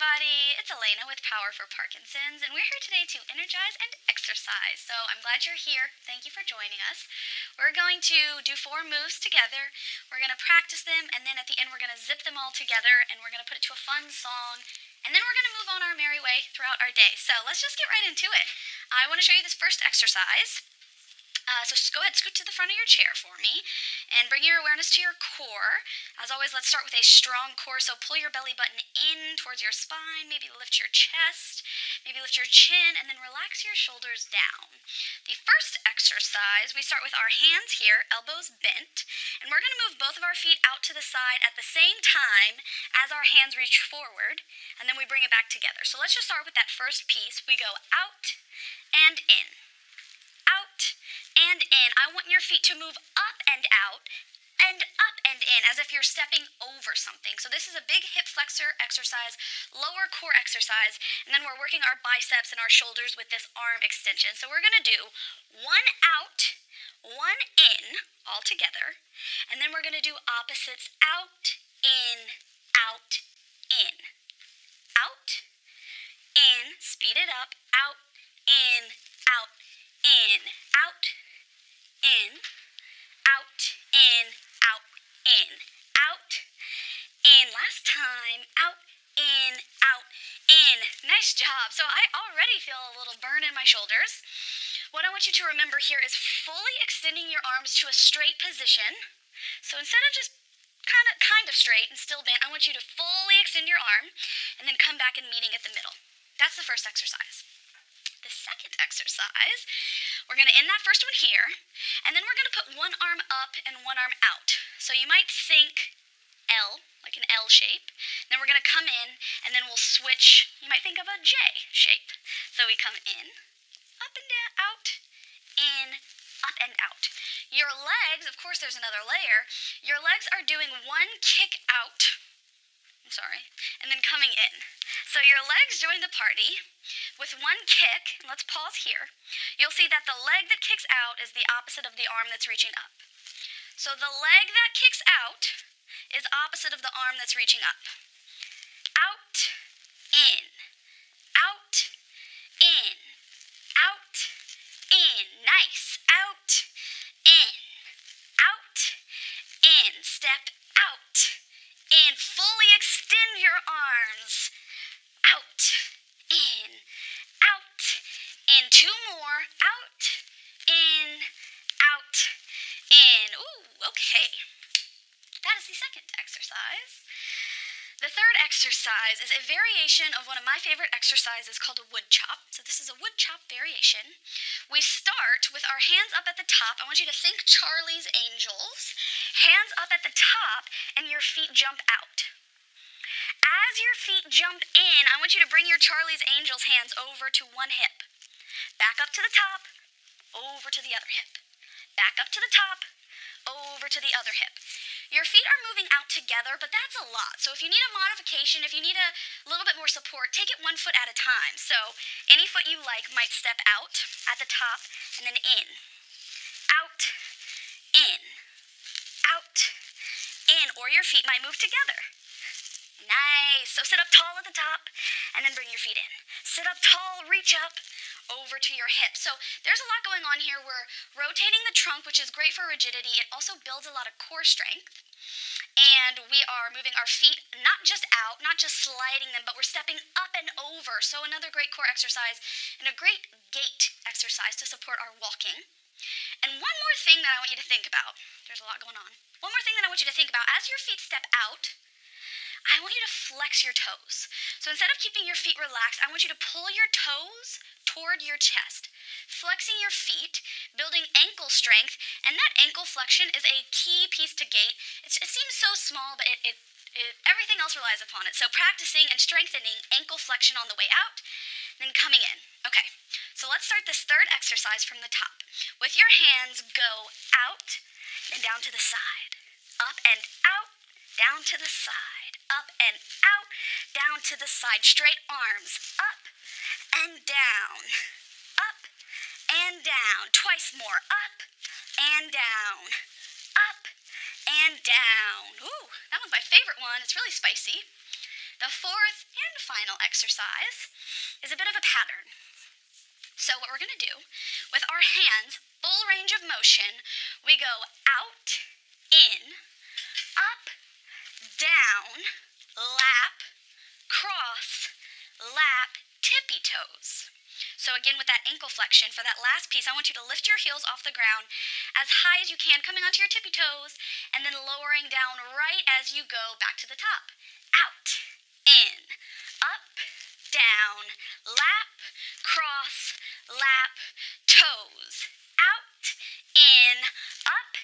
everybody. It's Elena with Power for Parkinson's, and we're here today to energize and exercise. So I'm glad you're here. Thank you for joining us. We're going to do 4 moves together. We're going to practice them, and then at the end, we're going to zip them all together, and we're going to put it to a fun song, and then we're going to move on our merry way throughout our day. So let's just get right into it. I want to show you this first exercise. So just go ahead, scoot to the front of your chair for me, and bring your awareness to your core. As always, let's start with a strong core, so pull your belly button in towards your spine, maybe lift your chest, maybe lift your chin, and then relax your shoulders down. The first exercise, we start with our hands here, elbows bent, and we're going to move both of our feet out to the side at the same time as our hands reach forward, and then we bring it back together. So let's just start with that first piece. We go out and in. Out and in. I want your feet to move up and out and up and in as if you're stepping over something. So this is a big hip flexor exercise, lower core exercise, and then we're working our biceps and our shoulders with this arm extension. So we're going to do 1 out, 1 in all together, and then we're going to do opposites out, in, out, in. Out, in, speed it up, out, in, out, in, out, in, out, in, out, in, out, in. Last time, out, in, out, in. Nice job. So I already feel a little burn in my shoulders. What I want you to remember here is fully extending your arms to a straight position. So instead of just kind of straight and still bent, I want you to fully extend your arm and then come back and meeting at the middle. That's the first exercise. The second exercise, we're going to end that first one here, and then we're going to put one arm up and one arm out. So you might think L, like an L shape. Then we're going to come in, and then we'll switch. You might think of a J shape. So we come in, up and down, out, in, up and out. Your legs, of course there's another layer, your legs are doing one kick out, and then coming in. So your legs join the party with one kick, and let's pause here. You'll see that the leg that kicks out is the opposite of the arm that's reaching up. So the leg that kicks out is opposite of the arm that's reaching up. Out, in, out, in, out, in. Nice. Out, in, out, in. Step out, in. Fully extend your arms. Out, in, out, in. 2 more. Out, in, out, in. Ooh, okay. That is the second exercise. The third exercise is a variation of one of my favorite exercises called a wood chop. So this is a wood chop variation. We start with our hands up at the top. I want you to think Charlie's Angels. Hands up at the top and your feet jump out. As your feet jump in, I want you to bring your Charlie's Angels hands over to one hip. Back up to the top, over to the other hip. Back up to the top, over to the other hip. Your feet are moving out together, but that's a lot. So if you need a modification, if you need a little bit more support, take it 1 foot at a time. So any foot you like might step out at the top and then in. Out, in, out, in. Or your feet might move together. Nice. So sit up tall at the top and then bring your feet in. Sit up tall, reach up, over to your hips. So there's a lot going on here. We're rotating the trunk, which is great for rigidity. It also builds a lot of core strength. And we are moving our feet not just out, not just sliding them, but we're stepping up and over. So another great core exercise and a great gait exercise to support our walking. And one more thing that I want you to think about. There's a lot going on. One more thing that I want you to think about. As your feet step out, I want you to flex your toes. So instead of keeping your feet relaxed, I want you to pull your toes toward your chest. Flexing your feet, building ankle strength, and that ankle flexion is a key piece to gait. It seems so small, but everything else relies upon it. So practicing and strengthening ankle flexion on the way out, then coming in. Okay, so let's start this third exercise from the top. With your hands, go out and down to the side. Up and out, down to the side. Up and out, down to the side. Straight arms, up and down, up and down. Twice more, up and down, up and down. Ooh, that one's my favorite one. It's really spicy. The fourth and final exercise is a bit of a pattern. So what we're going to do, with our hands, full range of motion, we go out, in, up, down, lap, cross, lap, tippy toes. So again, with that ankle flexion, for that last piece, I want you to lift your heels off the ground as high as you can, coming onto your tippy toes, and then lowering down right as you go back to the top. Out, in, up, down, lap, cross, lap, toes. Out, in, up,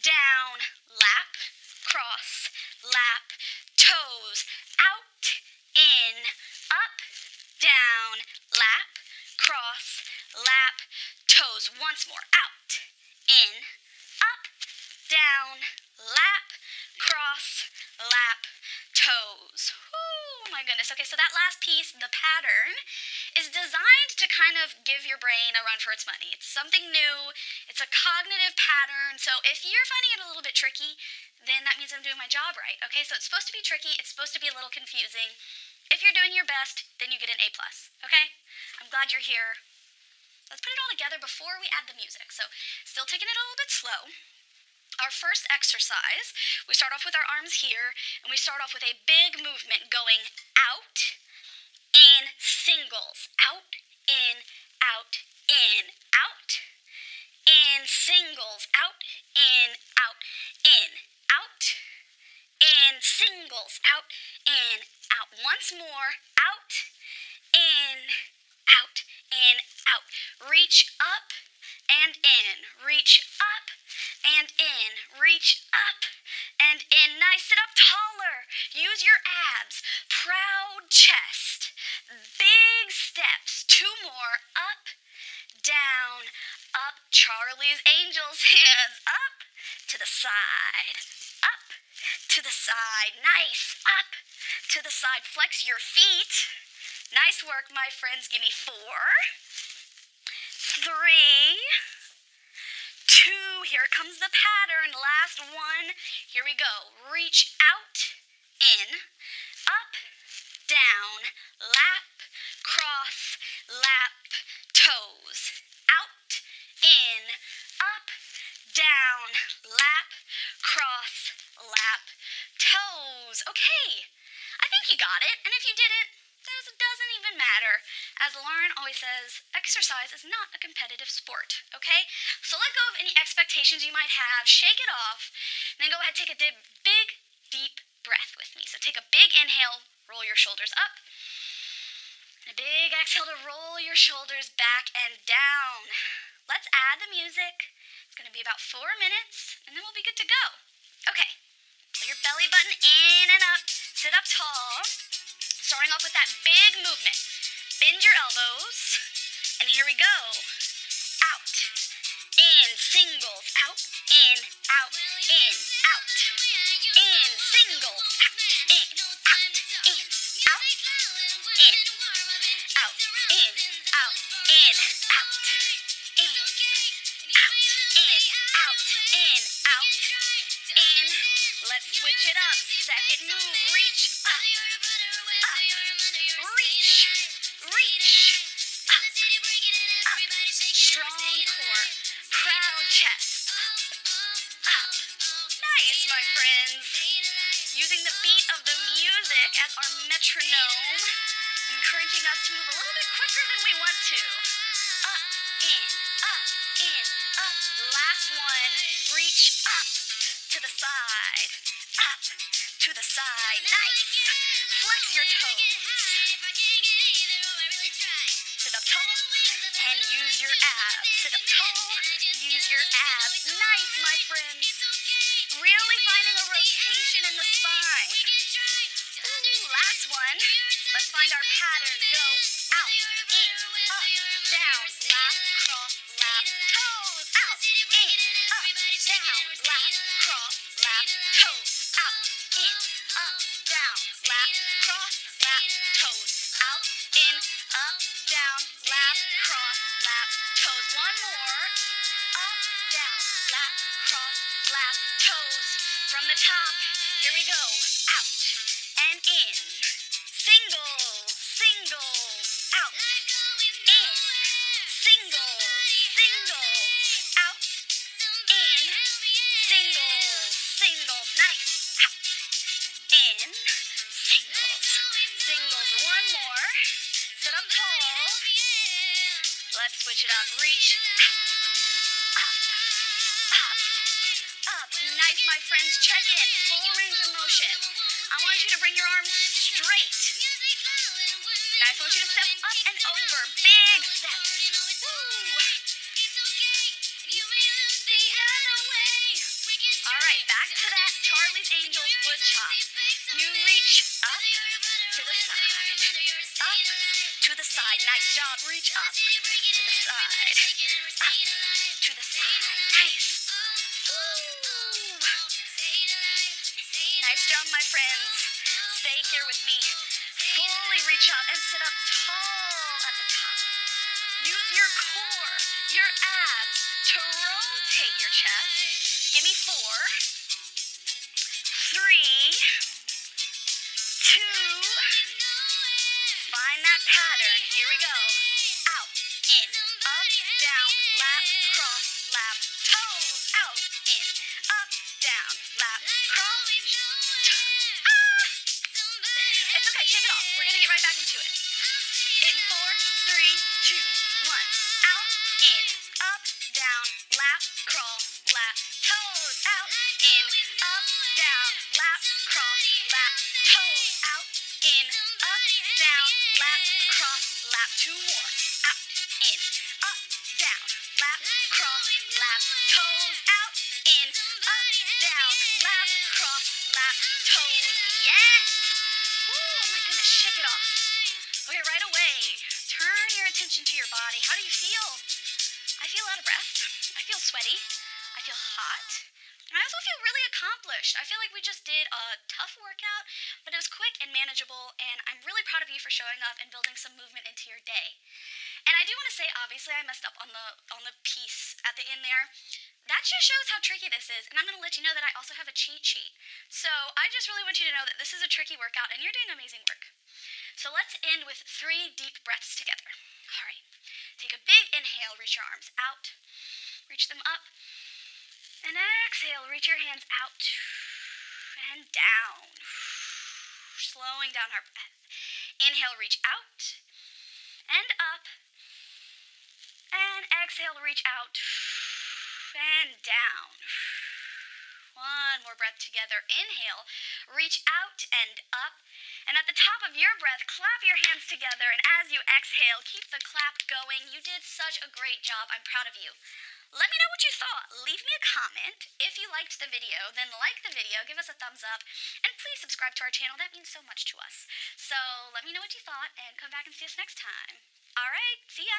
down, lap, cross, lap, toes. Out, in, up, down, lap, cross, lap, toes. Once more. Out, in, up, down, lap, cross, lap, toes. Oh my goodness. Okay, so that last piece, the pattern, is designed to kind of give your brain a run for its money. It's something new. It's a cognitive pattern. So if you're finding it a little bit tricky, then that means I'm doing my job right. Okay, so it's supposed to be tricky. It's supposed to be a little confusing. If you're doing your best, then you get an A+. Okay? I'm glad you're here. Let's put it all together before we add the music. So still taking it a little bit slow. Our first exercise, we start off with our arms here, and we start off with a big movement going out, in, singles. Out, in, out, in, out, in, singles. Out, in, out, in, out, in, singles. Out, in, out. Once more. Out, in, out, in, out. Reach up and in. Reach up and in. Reach up and in. Nice. Sit up taller. Use your abs. Proud chest. Big steps. 2 more. Up, down, up. Charlie's Angels hands. Up to the side. Up to the side. Nice. Up to the side. Flex your feet. Nice work, my friends. Give me 4, 3, 2. Here comes the pattern. Last one. Here we go. Reach out, in, up, down, lap, cross, lap, toes. Out, in, up, down, lap, cross, lap, toes. Okay. I think you got it. And if you didn't, it doesn't even matter. As Lauren always says, exercise is not a competitive sport, okay? So let go of any expectations you might have, shake it off, and then go ahead and take a big, deep breath with me. So take a big inhale, roll your shoulders up, and a big exhale to roll your shoulders back and down. Let's add the music. It's going to be about 4 minutes, and then we'll be good to go. Okay, pull your belly button in and up, sit up tall. Starting off with that big movement. Bend your elbows. And here we go. Out. In. Singles. Out. In. Out. In. Out. In. Singles. Out. In. Out. In. Out. In. Out. In. Out. In. Out. In. Out. In. Out. In. Out. In. Let's switch it up. Second move. Reach up. Reach, up, strong core, proud chest, up. Nice, my friends. Using the beat of the music as our metronome, encouraging us to move a little bit quicker than we want to. Up, in, up, in, up. Last one, reach up to the side, up to the side. Nice. Flex your toes. Sit up tall and use your abs. Sit up tall, use your abs. Nice, my friends. Really finding a rotation in the spine. Ooh, last one. Let's find our pattern. Go out, in, up, down, lap, cross, lap, toes. Out, in, up, down, lap, cross, lap, toes. Out, in, up, down, lap, cross, lap, toes. Out, in, up, down, lap, cross, lap, toes. One more. Up, down, lap, cross, lap, toes. From the top, here we go. Out and in. Let's switch it up. Reach. Up. Up. Nice, my friends. Check in. Full range of motion. I want you to bring your arms straight. Nice. I want you to step up and over. Big steps. Woo. All right, back to that Charlie's Angels wood chop. You reach up to the side. Up to the side. Nice job. Reach up to the side. Up to the side. Nice. Woo. Nice job, my friends. Stay here with me. Fully reach up and sit up tall at the top. Use your core, your abs to rotate your chest. Give me 4, 3, 2. Find that pattern. Here we go. Out, in, up, down, lap, cross, lap, toes. Out, in, up, down, lap, cross. It's okay, shake it off. We're gonna get right back into it. In 4, 3, 2, 1. Out, in, up, down, lap, crawl, lap, toes. Out, in, up, down, lap, cross, lap, toes. Out, in, up, down, lap, cross, lap. 2 more. Out, in, up, down, lap, cross, lap, toes. Out, in, up, down, lap, cross, lap, toes. Yes! Woo, oh my goodness, shake it off. Okay, right away, turn your attention to your body. How do you feel? I feel out of breath. I feel sweaty. I feel hot. And I also feel really accomplished. I feel like we just did a tough workout, but it was quick and manageable, and I'm really proud of you for showing up and building some movement into your day. And I do want to say, obviously, I messed up on the piece at the end there. That just shows how tricky this is, and I'm going to let you know that I also have a cheat sheet. So I just really want you to know that this is a tricky workout, and you're doing amazing work. So let's end with 3 deep breaths together. All right. Take a big inhale, reach your arms out, reach them up, and exhale, reach your hands out and down. Slowing down our breath. Inhale, reach out and up, and exhale, reach out and down. 1 more breath together. Inhale, reach out and up. And at the top of your breath, clap your hands together. And as you exhale, keep the clap going. You did such a great job. I'm proud of you. Let me know what you thought. Leave me a comment. If you liked the video, then like the video, give us a thumbs up, and please subscribe to our channel. That means so much to us. So let me know what you thought, and come back and see us next time. All right, see ya.